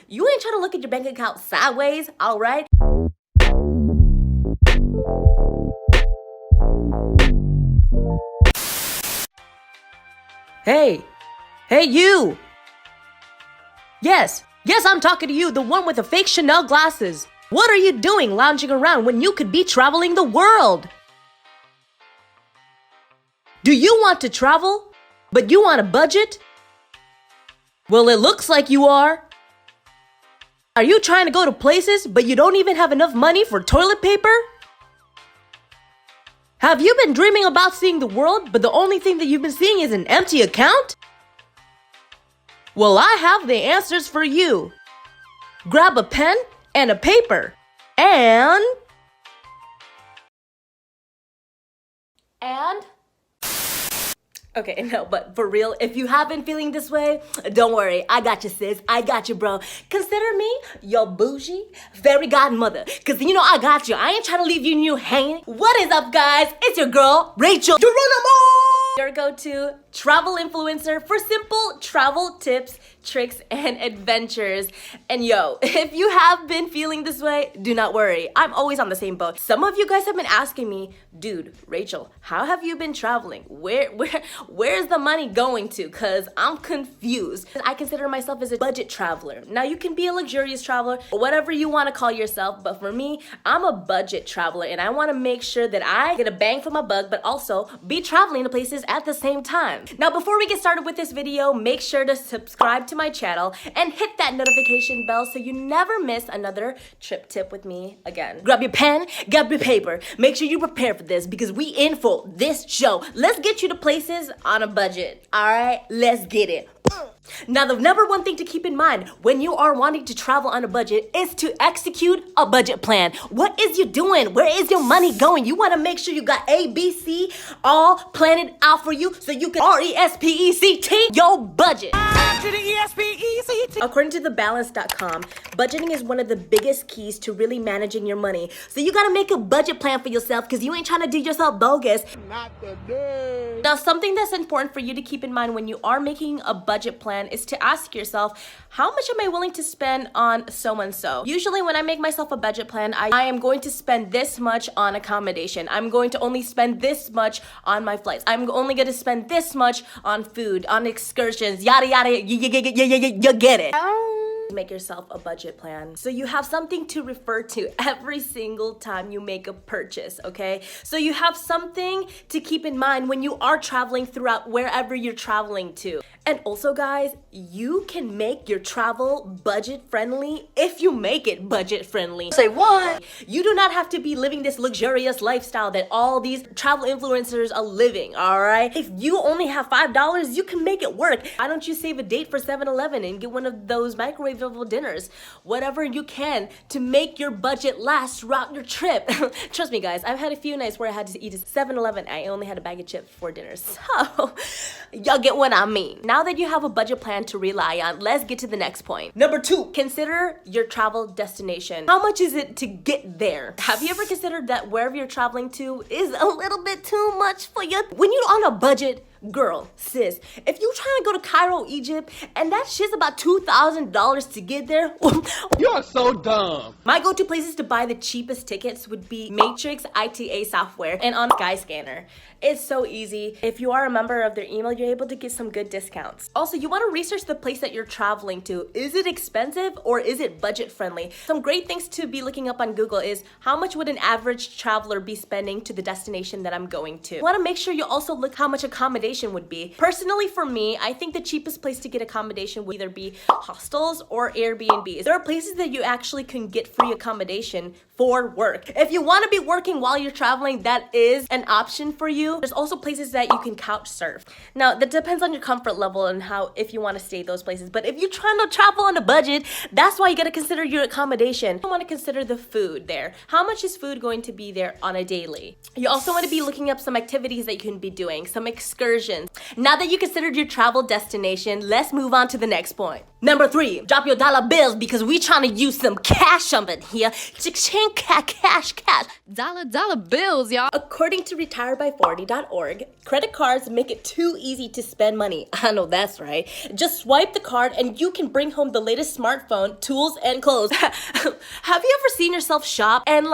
You ain't trying to look at your bank account sideways, all right? Hey, you! Yes, I'm talking to you, the one with the fake Chanel glasses. What are you doing lounging around when you could be traveling the world? Do you want to travel, but you want a budget? Well, it looks like you are. Are you trying to go to places, but you don't even have enough money for toilet paper? Have you been dreaming about seeing the world, but the only thing that you've been seeing is an empty account? Well, I have the answers for you. Grab a pen and a paper and... Okay, no, but for real, if you have been feeling this way, don't worry. I got you, sis. I got you, bro. Consider me your bougie fairy godmother. Because, you know, I got you. I ain't trying to leave you hanging. What is up, guys? It's your girl, Rachel Geronimo! Your go-to travel influencer for simple travel tips, tricks, and adventures. And yo, if you have been feeling this way, do not worry. I'm always on the same boat. Some of you guys have been asking me, dude, Rachel, how have you been traveling? Where's the money going to? Cause I'm confused. I consider myself as a budget traveler. Now you can be a luxurious traveler or whatever you want to call yourself, but for me, I'm a budget traveler and I want to make sure that I get a bang for my buck, but also be traveling to places at the same time. Now, before we get started with this video, make sure to subscribe to my channel and hit that notification bell so you never miss another trip tip with me again. Grab your pen, grab your paper. Make sure you prepare for this because we in for this show. Let's get you to places on a budget. All right, let's get it. Now, the number one thing to keep in mind when you are wanting to travel on a budget is to execute a budget plan. What is you doing? Where is your money going? You want to make sure you got A, B, C all planned out for you so you can RESPECT your budget. According to thebalance.com, budgeting is one of the biggest keys to really managing your money. So you got to make a budget plan for yourself because you ain't trying to do yourself bogus. Not today. Now, something that's important for you to keep in mind when you are making a budget plan is to ask yourself, how much am I willing to spend on so-and-so? Usually when I make myself a budget plan, I am going to spend this much on accommodation. I'm going to only spend this much on my flights. I'm only going to spend this much on food, on excursions, yada, yada, you get it. Make yourself a budget plan so you have something to refer to every single time you make a purchase, okay? So you have something to keep in mind when you are traveling throughout wherever you're traveling to. And also, guys, you can make your travel budget friendly if you make it budget friendly. Say what? You do not have to be living this luxurious lifestyle that all these travel influencers are living, all right? If you only have $5, you can make it work. Why don't you save a date for 7-Eleven and get one of those microwavable dinners? Whatever you can to make your budget last throughout your trip. Trust me, guys, I've had a few nights where I had to eat at 7-Eleven. I only had a bag of chips for dinner. So, y'all get what I mean. Now that you have a budget plan to rely on, let's get to the next point. Number 2, consider your travel destination. How much is it to get there? Have you ever considered that wherever you're traveling to is a little bit too much for you? When you're on a budget, girl, sis, if you trying to go to Cairo, Egypt, and that shit's about $2,000 to get there, you're so dumb. My go-to places to buy the cheapest tickets would be Matrix ITA software and on Skyscanner. It's so easy. If you are a member of their email, you're able to get some good discounts. Also, you want to research the place that you're traveling to. Is it expensive or is it budget friendly? Some great things to be looking up on Google is how much would an average traveler be spending to the destination that I'm going to. You want to make sure you also look how much accommodation would be. Personally, for me, I think the cheapest place to get accommodation would either be hostels or Airbnbs. There are places that you actually can get free accommodation for work. If you want to be working while you're traveling, that is an option for you. There's also places that you can couch surf. Now, that depends on your comfort level and how, if you want to stay those places. But if you're trying to travel on a budget, that's why you got to consider your accommodation. You want to consider the food there. How much is food going to be there on a daily? You also want to be looking up some activities that you can be doing, some excursions. Now that you considered your travel destination, let's move on to the next point. Number 3, drop your dollar bills because we trying to use some cash up in here. Cha-ching, cash. Dollar bills, y'all. According to retireby40.org, credit cards make it too easy to spend money. I know that's right. Just swipe the card and you can bring home the latest smartphone, tools, and clothes. Have you ever seen yourself shop and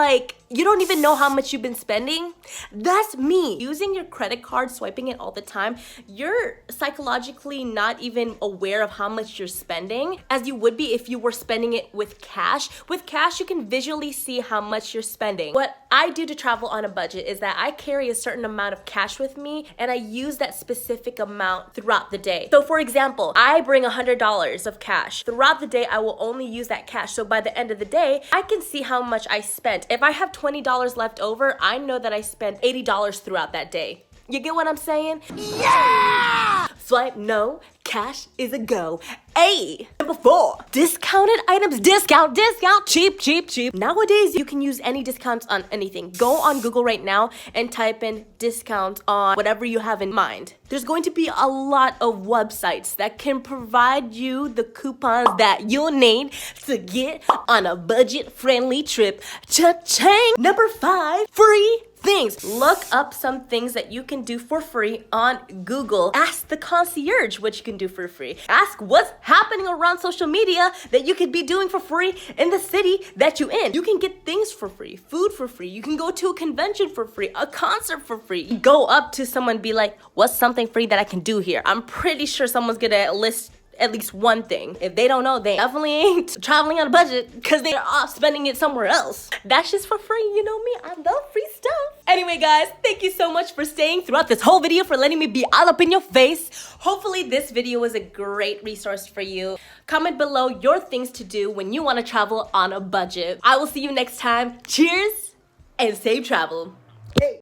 you don't even know how much you've been spending? That's me. Using your credit card, swiping it all the time, you're psychologically not even aware of how much you're spending as you would be if you were spending it with cash. With cash, you can visually see how much you're spending. What I do to travel on a budget is that I carry a certain amount of cash with me and I use that specific amount throughout the day. So for example, I bring $100 of cash. Throughout the day, I will only use that cash. So by the end of the day, I can see how much I spent. If I have $20 left over, I know that I spent $80 throughout that day. You get what I'm saying? Yeah! Swipe no, cash is a go. Hey! Number 4, discounted items, discount, cheap. Nowadays, you can use any discounts on anything. Go on Google right now and type in discount on whatever you have in mind. There's going to be a lot of websites that can provide you the coupons that you'll need to get on a budget-friendly trip. Cha-ching! Number 5, free things. Look up some things that you can do for free on Google. Ask the concierge what you can do for free. Ask what's happening around social media that you could be doing for free in the city that you're in. You can get things for free, food for free. You can go to a convention for free, a concert for free. Go up to someone and be like, what's something free that I can do here? I'm pretty sure someone's gonna list at least one thing. If they don't know, they definitely ain't traveling on a budget because they're off spending it somewhere else. That's just for free, you know me, I love free stuff. Anyway guys, thank you so much for staying throughout this whole video, for letting me be all up in your face. Hopefully this video was a great resource for you. Comment below your things to do when you want to travel on a budget. I will see you next time. Cheers and safe travel. Hey.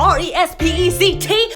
R-E-S-P-E-C-T